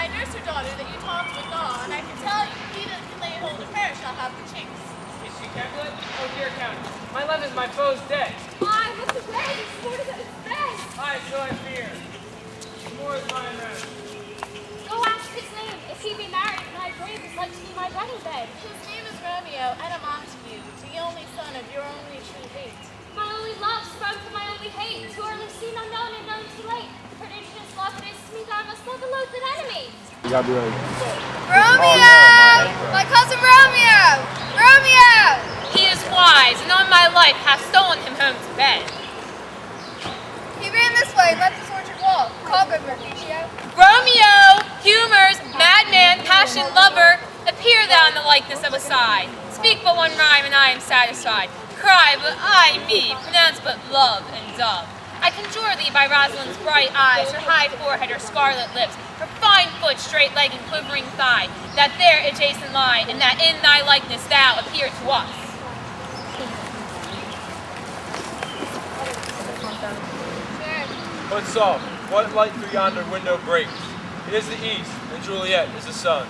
I nurse your daughter that you taught with law, and I can tell you, he that can lay hold of her shall have the chinks. Is she Capulet? Oh, dear Count, my love is my foe's dead. Why, what's the way? This sword is at its best. Aye, so I fear. More is my unrest. Go ask his name. If he be married, my brave is like to be my wedding bed. His name is Romeo, and a Montague, the only son of your only true hate. My only love sprung from my only hate, too early seen, unknown, and known too late. For indigenous love it is to me that I must love a loathed enemy. You gotta be ready. Romeo! My cousin Romeo! Romeo! He is wise, and on my life hath stolen him home to bed. He ran this way, left his orchard wall. Call good Mercutio. Romeo, humors, madman, passion, lover, appear thou in the likeness of a sigh. Speak but one rhyme, and I am satisfied. Cry, but I, me, pronounce but love and dove. I conjure thee by Rosalind's bright eyes, her high forehead, her scarlet lips, her fine foot, straight leg, and quivering thigh, that there adjacent lie, and that in thy likeness thou appear to us. But soft, what light through yonder window breaks? It is the east, and Juliet is the sun.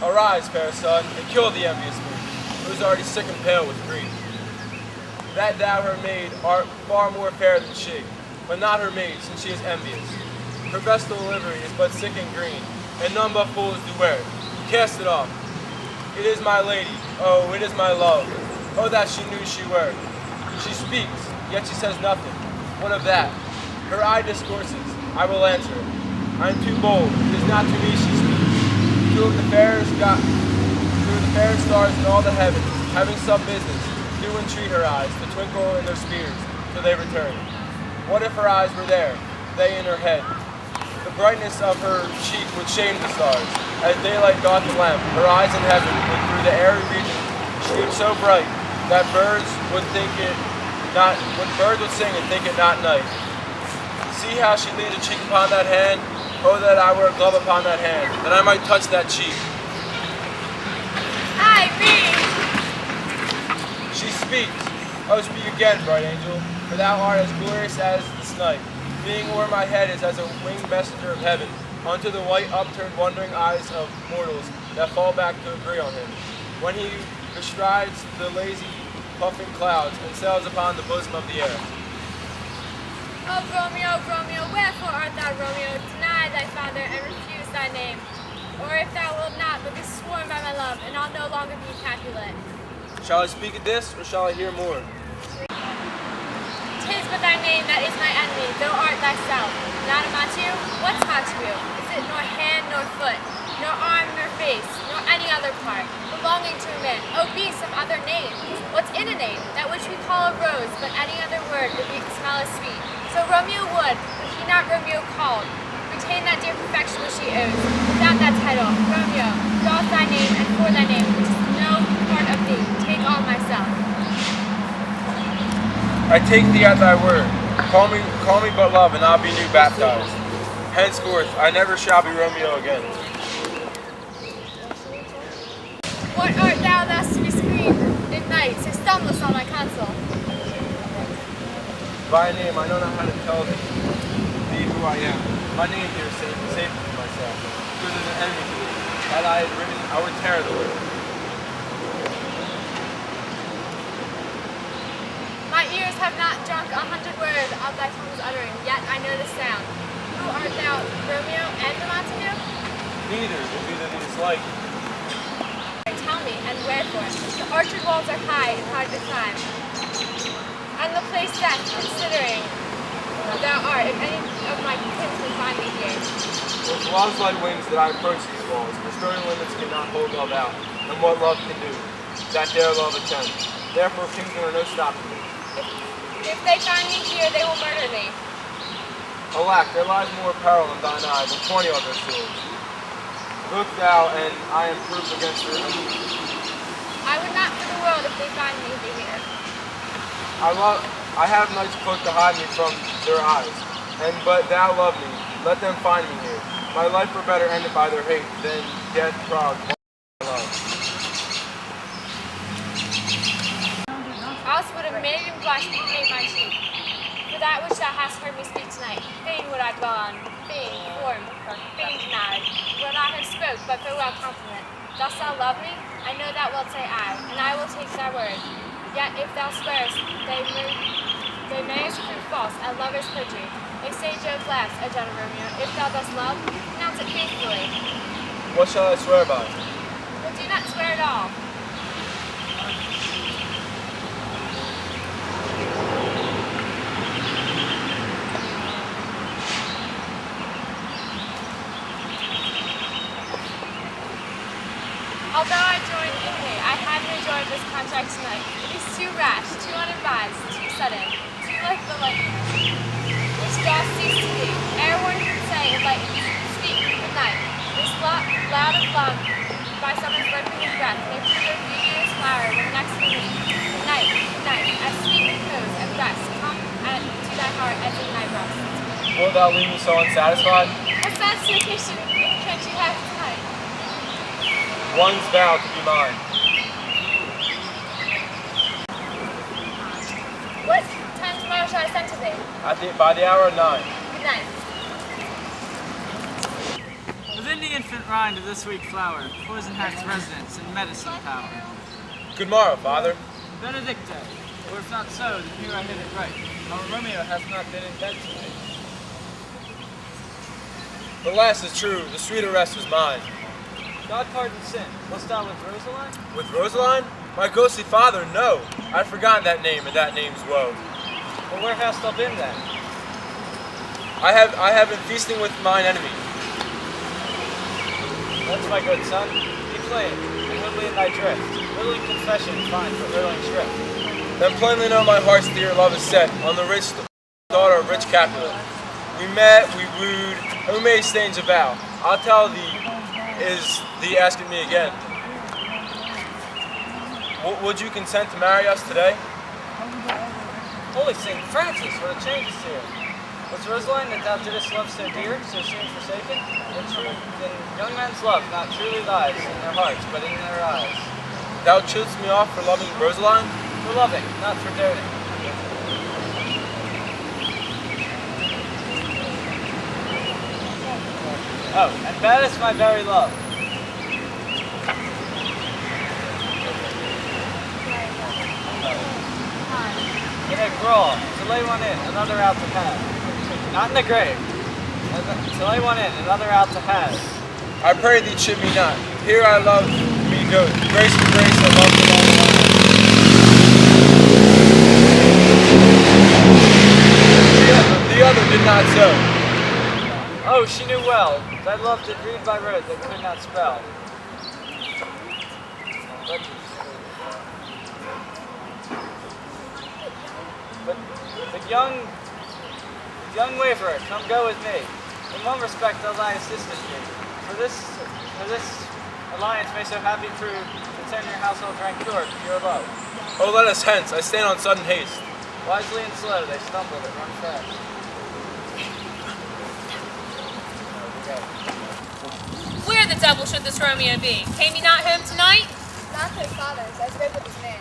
Arise, fair sun, and kill the envious moon, who is already sick and pale with grief. That thou, her maid, art far more fair than she, but not her maid, since she is envious. Her vestal livery is but sick and green, and none but fools do wear it. Cast it off. It is my lady, oh, it is my love. Oh, that she knew she were. She speaks, yet she says nothing. What of that? Her eye discourses, I will answer it. I am too bold, it is not to me she speaks. Two of the fairest stars in all the heavens, having some business, do entreat her eyes to twinkle in their spheres till they return. What if her eyes were there, they in her head? The brightness of her cheek would shame the stars. As daylight doth the lamp, her eyes in heaven would through the airy region stream so bright that birds would sing and think it not night. See how she leans a cheek upon that hand. Oh, that I were a glove upon that hand, that I might touch that cheek. I mean, She speaks. Oh, speak again, bright angel, for thou art as glorious as this night. Being o'er my head is as a winged messenger of heaven, unto the white upturned wondering eyes of mortals that fall back to agree on him. When he bestrides the lazy puffing clouds and sails upon the bosom of the air. Oh, Romeo, Romeo, wherefore art thou, Romeo? Deny thy father and refuse thy name. Or if thou wilt not, but be sworn by my love, and I'll no longer be Capulet. Shall I speak of this, or shall I hear more? 'Tis but thy name that is my enemy, thou art thyself. Not a Montague? What's Montague? Is it nor hand nor foot, nor arm nor face, nor any other part, belonging to a man? Oh, be some other name. What's in a name? That which we call a rose, but any other word would be smell as sweet. So Romeo would, were he not Romeo called, retain that dear perfection which he owes. Without that title, Romeo, doff thy name, and for thy name, which is no part of thee, take all myself. I take thee at thy word. Call me but love, and I'll be new baptized. Henceforth, I never shall be Romeo again. What art thou thus to be screamed in night, so stumblest on my counsel? By name, I know not how to tell thee who I am. My name here is safe for myself, because as an enemy to thee. Had I had written, I would tear the word. My ears have not drunk 100 words of thy tongue's uttering, yet I know the sound. Who art thou, Romeo and the Montague? Neither will be the least like. Tell me, and wherefore? The orchard walls are high and hard to climb. And the place that, considering who thou art, if any of my kinsmen find me here. With love's light wings that I approach these walls, the stern limits cannot hold love out, and what love can do, that dare love attempt. Therefore, kinsmen are no stopping me. If they find me here, they will murder me. Alack, there lies more peril in thine eye than 20 other swords. Look thou, and I am proof against their enemies. I would not for the world if they find me here. I have night's cloak to hide me from their eyes, but thou love me. Let them find me here. My life were better ended by their hate than death proud love. Else would a maiden blush beneath my cheek. For that which thou hast heard me speak tonight, fain would I dwell on, fain form, or fain denied. joke, but farewell compliment. Dost thou love me? I know thou wilt say aye, and I will take thy word. Yet if thou swearest, they mayest prove false at lovers' perjury. They say joke laughs, O gentle Romeo. If thou dost love, pronounce it faithfully. What shall I swear by? But do not swear at all. Although I join in thee, I had no joy of this contract tonight. It is too rash, too unadvised, too sudden, too like the lightning, which doth cease to be. Ere one can say it lightens, speak, good night. This loud of love, by someone's ripening breath, may prove a beauteous flower when next we meet. Good night, as sweet repose and rest come to thy heart as in thy breast. Wilt thou leave me so unsatisfied? What satisfaction can't you have tonight? One's vow to be mine. What time tomorrow shall I send to thee? By the hour of 9. Good night. Within the infant rind of this sweet flower, poison hath residence and medicine power. Good morrow, Father. Benedicte, or if not so, then here I hit it right. Our Romeo hath not been in bed tonight. The last is true, the sweeter rest is mine. God pardon sin. Wast thou with Rosaline? With Rosaline? My ghostly father, no. I'd forgotten that name and that name's woe. Well, where hast thou been then? I have been feasting with mine enemy. That's my good son. Be plain, and humbly in thy drift. Little in confession find for hurling shrift. Then plainly know my heart's dear love is set on the rich daughter of rich Capulet. We met, we wooed, and we made stains a vow. I'll tell thee, is thee asking me again. Would you consent to marry us today? Holy St. Francis, what a change is here. Was Rosaline that thou didst love so dear, so soon forsaken? Then young men's love not truly lies in their hearts, but in their eyes. Thou chidst me off for loving Rosaline? For loving, not for doting. Oh, and bad is my very love. In a brawl, to lay one in, another out to have. Not in the grave. To lay one in, another out to have. I pray thee chid me not. Here I love me go. Grace for grace, I love them all along. The other did not so. Oh, she knew well. Thy love did read by rote that could not spell. But young waverer, come go with me. In one respect thou thy assistance me. For this alliance may so happy prove to turn your household rank pure, pure love. Oh, let us hence. I stand on sudden haste. Wisely and slow they stumble that run fast. Where the devil should this Romeo be? Came he not home tonight? Not to his father's, as good with his man.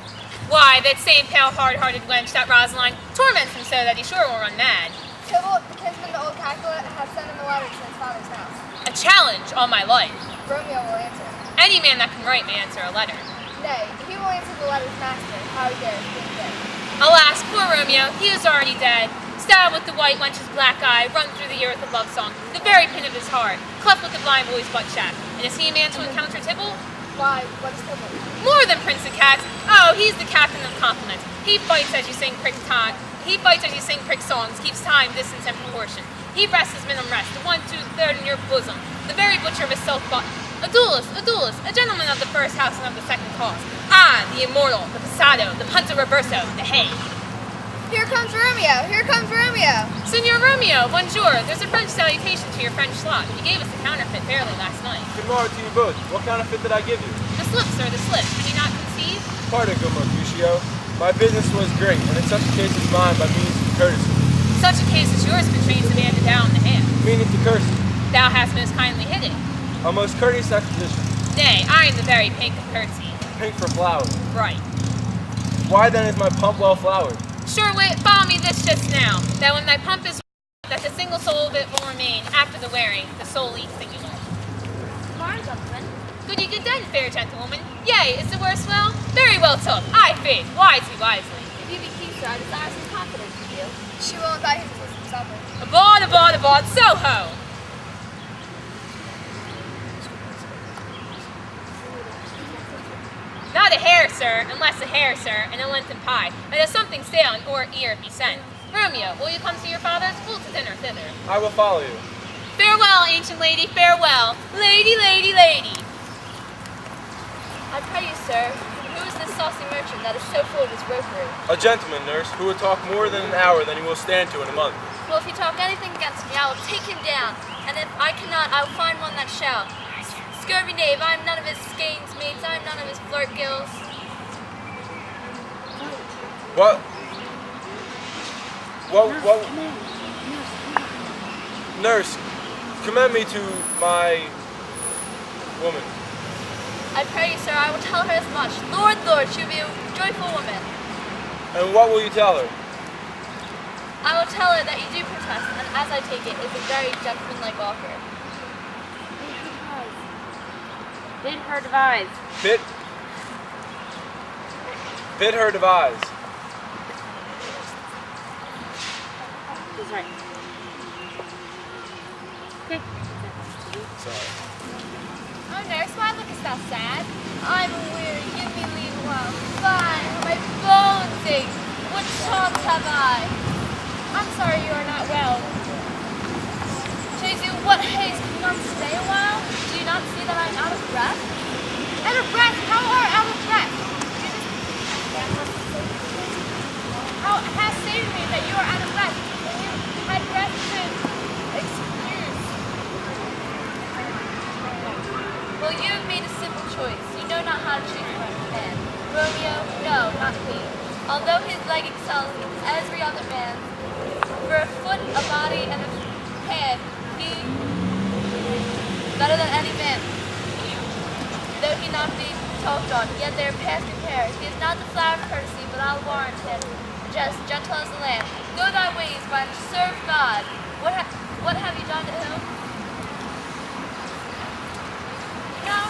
Why, that same pale, hard-hearted wench, that Rosaline, torments him so that he sure will run mad. Tybalt, the kinsman to old Capulet, has sent him a letter to his father's house. A challenge all my life. Romeo will answer. Any man that can write may answer a letter. Nay, he will answer the letter's master, how he dares, being dead. Alas, poor Romeo, he is already dead. Stabbed with the white wench's black eye, run through the ear with a love song, the very pin of his heart, cleft with the blind boy's butt shaft. And is he a man to encounter Tybalt? Why, what is Tybalt? More than Prince of Cats. Oh, he's the captain of compliments. He fights as you sing prick time. He fights as you sing prick songs, keeps time, distance, and proportion. He rests his minimum rest, the 1, 2, 3rd in your bosom, the very butcher of his silk button. A duelist, a gentleman of the first house and of the second cause. Ah, the immortal, the passado, the punto reverso, the hay. Here comes Romeo! Here comes Romeo! Senor Romeo, bonjour. There's a French salutation to your French slot. You gave us the counterfeit fairly last night. Good morning to you both. What counterfeit did I give you? The slip, sir, the slip. Did you not conceive? Pardon, good Mercutio. My business was great, and in such a case as mine by means of courtesy. Such a case as yours betrays the man to down the hand. Meaning to courtesy. Thou hast most kindly hit it. A most courteous exposition. Nay, I am the very pink of courtesy. Pink for flowers. Right. Why then is my pump well flowered? Sure, wait, follow me this just now, that when thy pump is that the single soul of it will remain after the wearing, the soul eats singular. Mine's up Pretty good then, fair gentlewoman. Yea, is the worst well? Very well took. Aye, faith, wisely, wisely. If you be keen, sir, I desire some confidence with you. She will invite him to some supper. Abroad, so-ho! Not a hair, sir, unless a hair, sir, and a Lenten pie, and there's something stale in or ear be sent. Romeo, will you come to your father's? We'll to dinner thither. I will follow you. Farewell, ancient lady, farewell. Lady, lady, lady. I pray you, sir, who is this saucy merchant that is so full of his ropery? A gentleman, nurse, who would talk more than an hour than he will stand to in a month. Well, if you talk anything against me, I will take him down, and if I cannot, I will find one that shall. Scurvy knave, I am none of his skeins mates, I am none of his flirt gills. What? Nurse, commend me to my woman. I pray you, sir, I will tell her as much. Lord, Lord, she will be a joyful woman. And what will you tell her? I will tell her that you do protest, and as I take it, is a very gentlemanlike offer. Bid her devise. Bid her devise. He's right. Okay. Sorry. Oh, nurse, why lookest thou sad? I'm weary. Give me leave a while. Fine, how my bones ache. What chance have I? I'm sorry you are not well. Jesu, what haste? Can you not stay a while? Do you not see that I am out of breath? Out of breath? How are out of breath? How has saved me that you are out of breath? You had breath to excuse. Well, you have made a simple choice. You know not how to choose a man. Romeo, no, not he. Although his leg excels in every other man, for a foot, a body, and a hand, he better than any man. Though he not be talked on, yet they are past compare. He is not the flower of courtesy, but I'll warrant him just, gentle as a lamb. Go thy ways, wench, serve God. What have you done to him?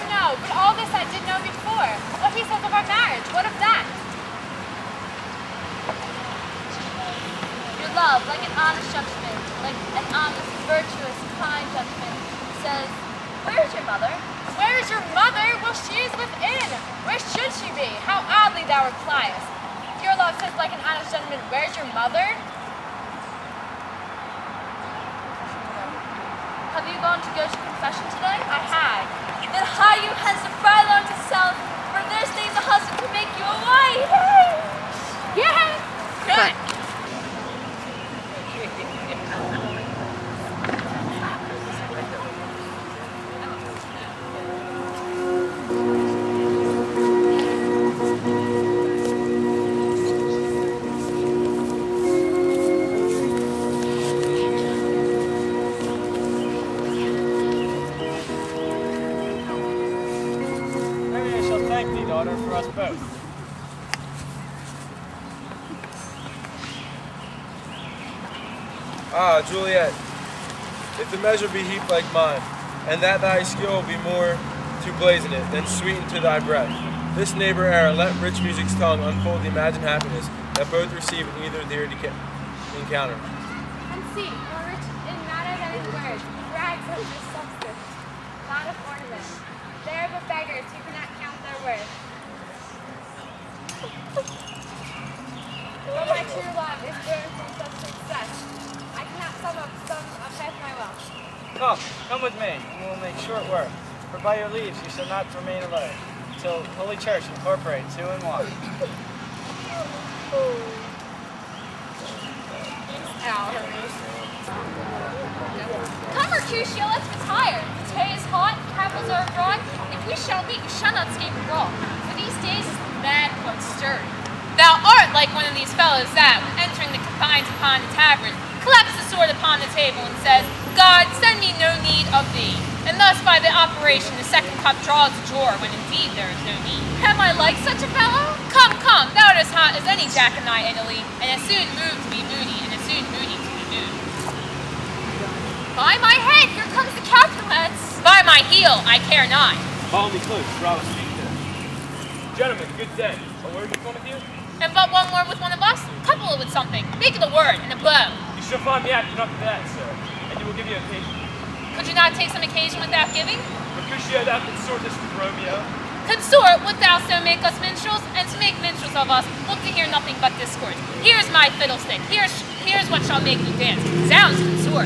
No, but all this I did know before. What he says of our marriage, what of that? Your love, like an honest gentleman, like an honest, virtuous, kind gentleman, says, where is your mother? Where is your mother? Well, she is within. Where should she be? How oddly thou repliest. Your love says like an honest gentleman, where's your mother? Have you gone to go to confession today? I had. Then hie you hence to Philon to self, for there stays a husband to make you a wife. Yes! Good. Maybe I shall thank thee, daughter, for us both. Ah, Juliet, if the measure be heaped like mine, and that thy skill be more to blazon it than sweeten to thy breath, this neighbor era let rich music's tongue unfold the imagined happiness that both receive in either their encounter. And see, more rich in matter than in words, rags of his substance, not of ornament. There but beggars who cannot count their worth. But my true love is born from such success. I cannot sum up some of half my wealth. Come with me, and we will make short work. For by your leaves you shall not remain alone, till Holy Church incorporate two in one. Come, Mercutio, let's retire. The day is hot, candles are abroad. If we shall meet, we shall not escape abroad. For these days is the mad quite stirring. Thou art like one of these fellows that, when entering the confines upon the tavern, claps the sword upon the table and says, God, send me no need of thee. And thus by the operation the second cup draws the drawer when indeed there is no need. Am I like such a fellow? Come, thou art as hot as any jack-o'-night Italy, and as soon moved to be moody, and as soon moody to be moved. By my head, here comes the Capulets. By my heel, I care not. Follow me close, for I will speak to them. Gentlemen, good day. A word with one of you? And but one word with one of us? Couple it with something. Make it a word and a bow. You shall find me acting up to that, sir, and you will give me occasion. Could you not take some occasion without giving? Mercutio, thou consortest with Romeo. Consort, wilt thou so make us minstrels? And to make minstrels of us, look to hear nothing but discourse. Here's my fiddlestick. Here's what shall make you dance. Sounds consort.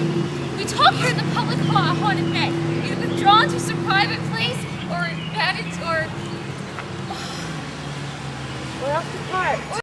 We talk here in the public haunted bay, either withdrawn to some private place, or added, or Or else depart.